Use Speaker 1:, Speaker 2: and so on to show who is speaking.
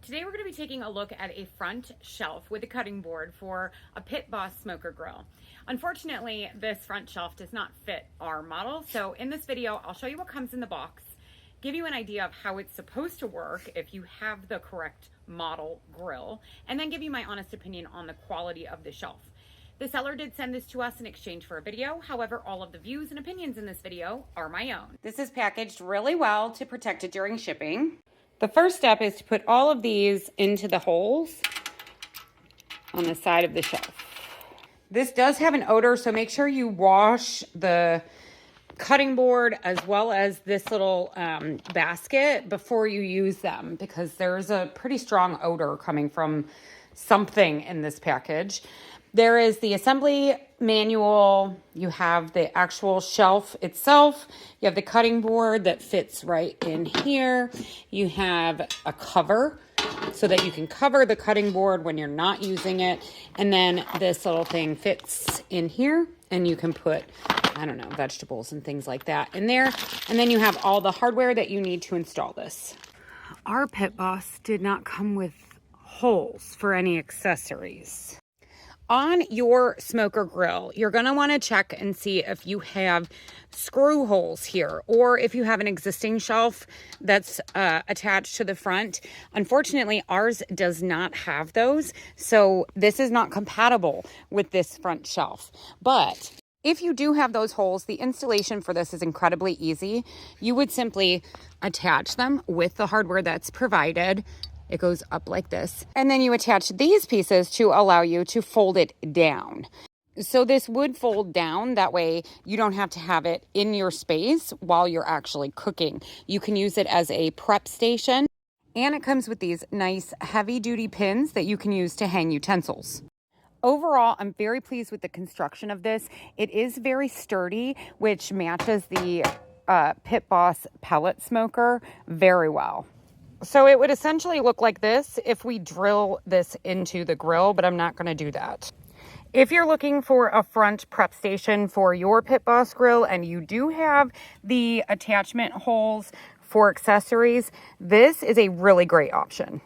Speaker 1: Today we're going to be taking a look at a front shelf with a cutting board for a Pit Boss smoker grill. Unfortunately, this front shelf does not fit our model, so in this video I'll show you what comes in the box, give you an idea of how it's supposed to work if you have the correct model grill, and then give you my honest opinion on the quality of the shelf. The seller did send this to us in exchange for a video. However, all of the views and opinions in this video are my own. This is packaged really well to protect it during shipping. The first step is to put all of these into the holes on the side of the shelf. This does have an odor, so make sure you wash the cutting board as well as this little basket before you use them, because there's a pretty strong odor coming from something in this package. There is the assembly manual, you have the actual shelf itself, you have the cutting board that fits right in here, you have a cover so that you can cover the cutting board when you're not using it, and then this little thing fits in here and you can put, I don't know, vegetables and things like that in there, and then you have all the hardware that you need to install this. Our Pit Boss did not come with holes for any accessories. On your smoker grill, you're going to want to check and see if you have screw holes here, or if you have an existing shelf that's attached to the front. Unfortunately, ours does not have those, so this is not compatible with this front shelf. But if you do have those holes, the installation for this is incredibly easy. You would simply attach them with the hardware that's provided. It goes up like this. And then you attach these pieces to allow you to fold it down. So this would fold down. That way you don't have to have it in your space while you're actually cooking. You can use it as a prep station. And it comes with these nice heavy duty pins that you can use to hang utensils. Overall, I'm very pleased with the construction of this. It is very sturdy, which matches the Pit Boss pellet smoker very well. So it would essentially look like this if we drill this into the grill, but I'm not going to do that. If you're looking for a front prep station for your Pit Boss grill and you do have the attachment holes for accessories, this is a really great option.